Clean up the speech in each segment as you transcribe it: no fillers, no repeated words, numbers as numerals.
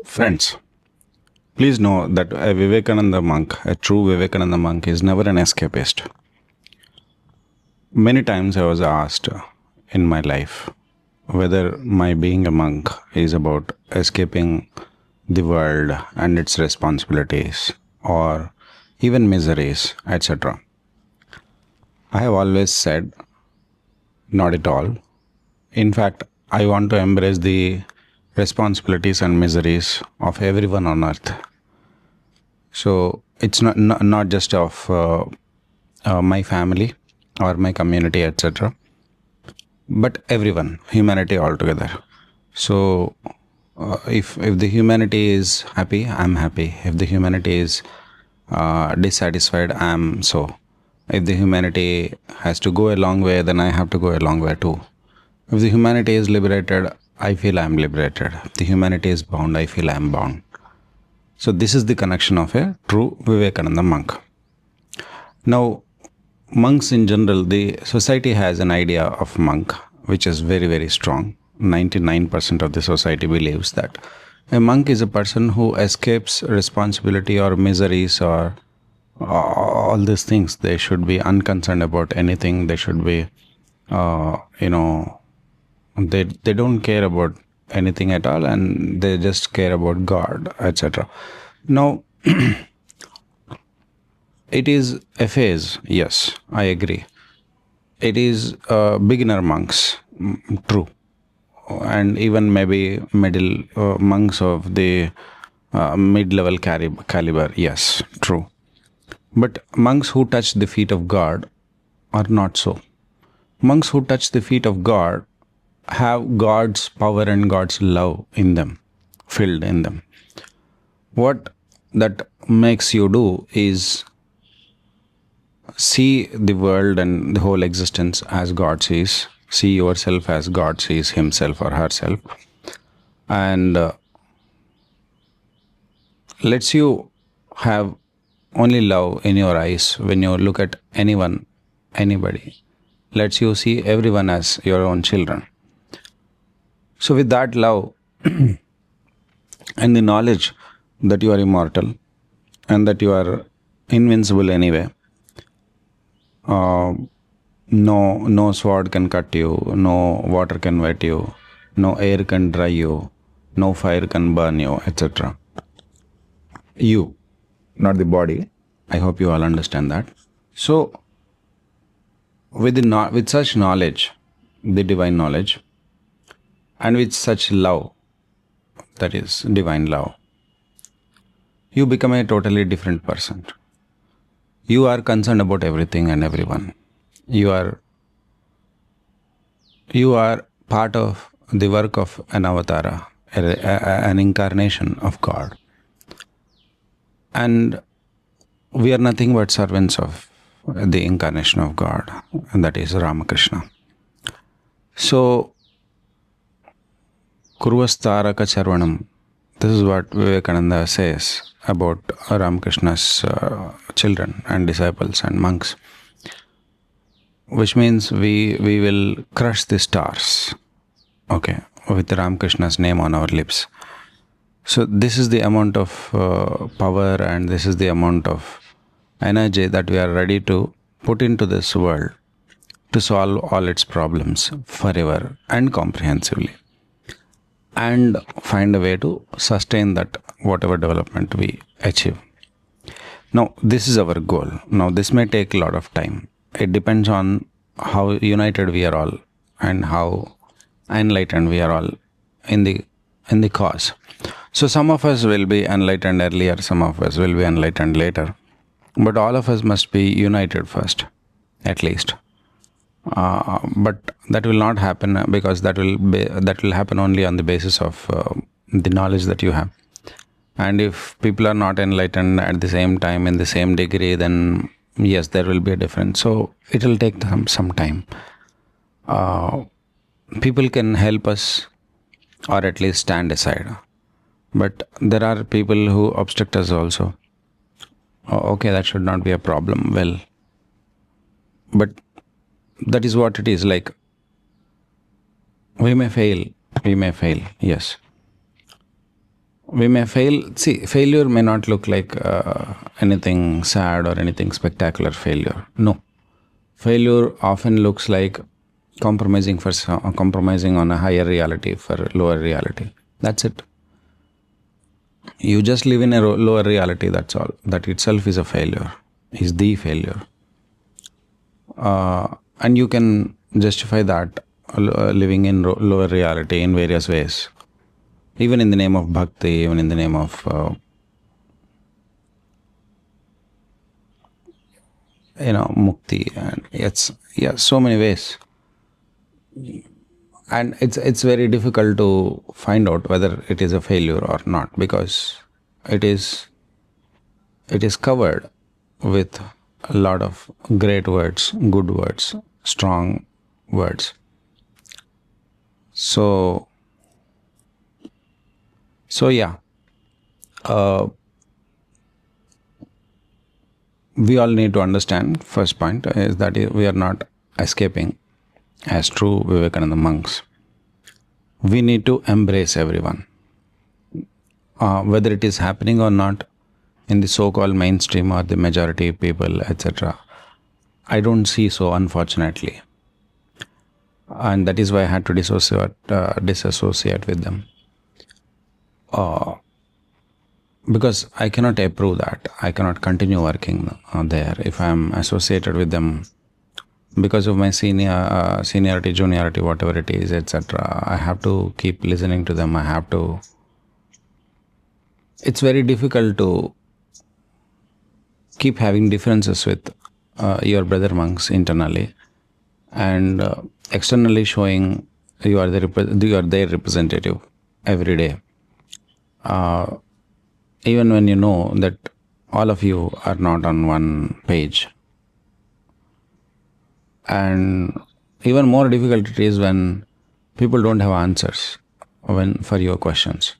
Friends, please know that a Vivekananda monk, a true Vivekananda monk, is never an escapist. Many times I was asked in my life whether my being a monk is about escaping the world and its responsibilities or even miseries, etc. I have always said, not at all. In fact, I want to embrace the responsibilities and miseries of everyone on earth. So it's not just of my family or my community, etc., but everyone, humanity altogether. So if the humanity is happy, I'm happy. If the humanity is dissatisfied, I'm so. If the humanity has to go a long way, then I have to go a long way too. If the humanity is liberated, I feel I'm liberated. If the humanity is bound, I feel I'm bound. So this is the connection of a true Vivekananda monk. Now, monks in general, the society has an idea of monk which is very, very strong. 99% of the society believes that a monk is a person who escapes responsibility or miseries or all these things. They should be unconcerned about anything. They should be, they don't care about anything at all, and they just care about God, etc. Now, it is a phase, yes, I agree. It is beginner monks, true, and even maybe middle monks of the mid-level caliber, yes, true. But monks who touch the feet of God are not so. Monks who touch the feet of God have God's power and God's love in them, filled in them. What that makes you do is see the world and the whole existence as God sees, see yourself as God sees himself or herself, and lets you have only love in your eyes when you look at anyone, anybody. Lets you see everyone as your own children. So, with that love and the knowledge that you are immortal and that you are invincible anyway, no sword can cut you, no water can wet you, no air can dry you, no fire can burn you, etc. You, not the body. I hope you all understand that. So, with such knowledge, the divine knowledge, and with such love, that is divine love, you become a totally different person. You are concerned about everything and everyone. You are part of the work of an avatara, an incarnation of God. And we are nothing but servants of the incarnation of God, and that is Ramakrishna. So, Kurvastaraka Charvanam, this is what Vivekananda says about Ramakrishna's children and disciples and monks, which means we will crush the stars, okay, with Ramakrishna's name on our lips. So this is the amount of power and this is the amount of energy that we are ready to put into this world to solve all its problems forever and comprehensively, and find a way to sustain that whatever development we achieve. Now, this is our goal. Now, this may take a lot of time. It depends on how united we are all and how enlightened we are all in the cause. So some of us will be enlightened earlier, some of us will be enlightened later, but all of us must be united first, at least. But that will not happen because that will happen only on the basis of the knowledge that you have. And if people are not enlightened at the same time in the same degree, then yes, there will be a difference. So it will take some time. People can help us or at least stand aside. But there are people who obstruct us also. Okay, that should not be a problem. Well, but that is what it is. Like, we may fail, yes. We may fail. See, failure may not look like anything sad or anything spectacular failure. No. Failure often looks like compromising on a higher reality for lower reality. That's it. You just live in a lower reality, that's all. That itself is a failure, is the failure. And you can justify that living in lower reality in various ways. Even in the name of bhakti, even in the name of mukti, and it's so many ways. And it's very difficult to find out whether it is a failure or not, because it is covered with a lot of great words, good words, strong words. So yeah, we all need to understand, first point is that we are not escaping as true Vivekananda monks. We need to embrace everyone, whether it is happening or not in the so-called mainstream or the majority people, etc. I don't see so, unfortunately, and that is why I had to disassociate with them, because I cannot approve that. I cannot continue working there if I am associated with them because of my seniority, juniority, whatever it is, etc. I have to keep listening to them. It's very difficult to keep having differences with your brother monks internally, and externally showing you are their representative every day, even when you know that all of you are not on one page. And even more difficult it is when people don't have answers for your questions.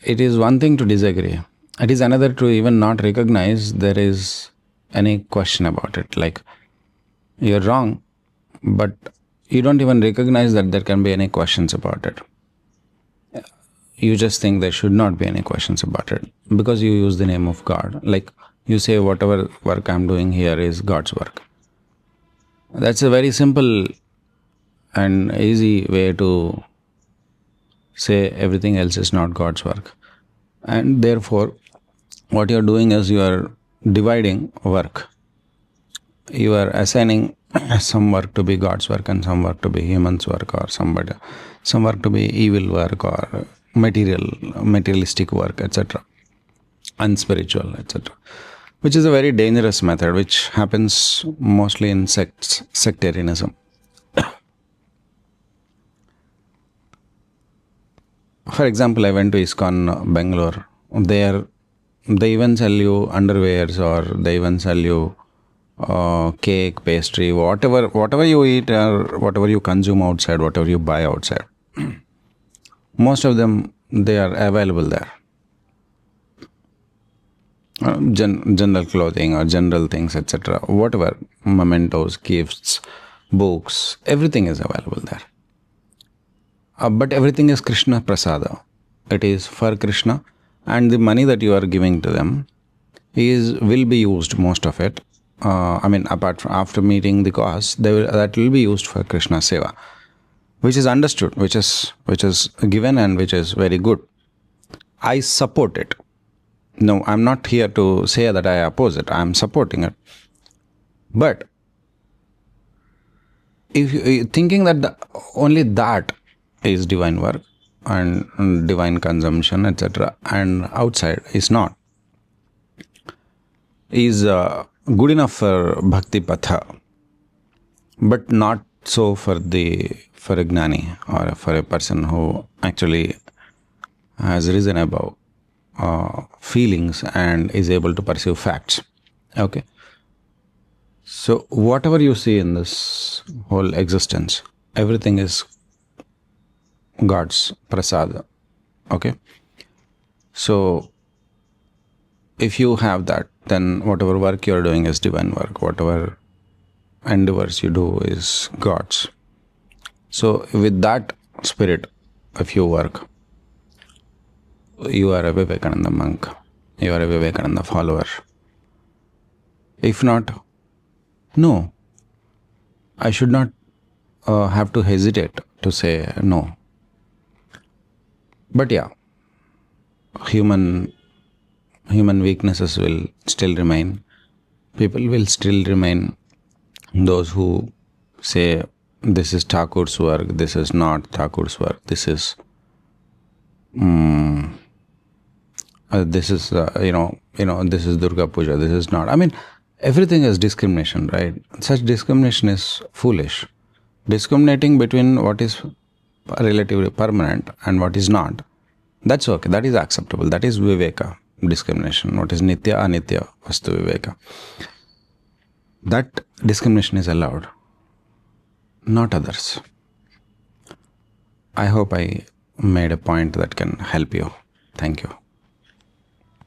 It is one thing to disagree. It is another to even not recognize there is any question about it. Like, you're wrong, but you don't even recognize that there can be any questions about it. You just think there should not be any questions about it because you use the name of God. Like, you say whatever work I'm doing here is God's work. That's a very simple and easy way to say everything else is not God's work. And therefore, what you're doing is you are dividing work. You are assigning some work to be God's work and some work to be human's work, or some work to be evil work or materialistic work, etc. unspiritual, etc. Which is a very dangerous method, which happens mostly in sectarianism. For example, I went to ISKCON Bangalore. There, they even sell you underwears, or they even sell you cake, pastry, whatever you eat or whatever you consume outside, whatever you buy outside. Most of them, they are available there. General clothing or general things, etc. Whatever, mementos, gifts, books, everything is available there. But everything is Krishna Prasada. It is for Krishna, and the money that you are giving to them will be used, most of it. Apart from after meeting the cost, that will be used for Krishna Seva, which is understood, which is given, and which is very good. I support it. No, I'm not here to say that I oppose it. I'm supporting it. But if you thinking that only that is divine work and divine consumption, etc., and outside is not, is good enough for bhakti patha, but not so for a gnani, or for a person who actually has risen above feelings and is able to perceive facts. Okay. So whatever you see in this whole existence, everything is God's prasada. Okay. So if you have that, then whatever work you're doing is divine work. Whatever endeavors you do is God's. So with that spirit, if you work, you are a Vivekananda monk, you are a Vivekananda follower. If not, no, I should not have to hesitate to say no. But yeah, human weaknesses will still remain. People will still remain those who say this is Thakur's work, this is not Thakur's work, this is this is this is Durga Puja, this is not. I mean, everything is discrimination, right? Such discrimination is foolish. Discriminating between what is relatively permanent and what is not, that's okay, that is acceptable, that is Viveka discrimination. What is Nitya Anitya Vastu Viveka, that discrimination is allowed, not others. I hope I made a point that can help you. Thank you.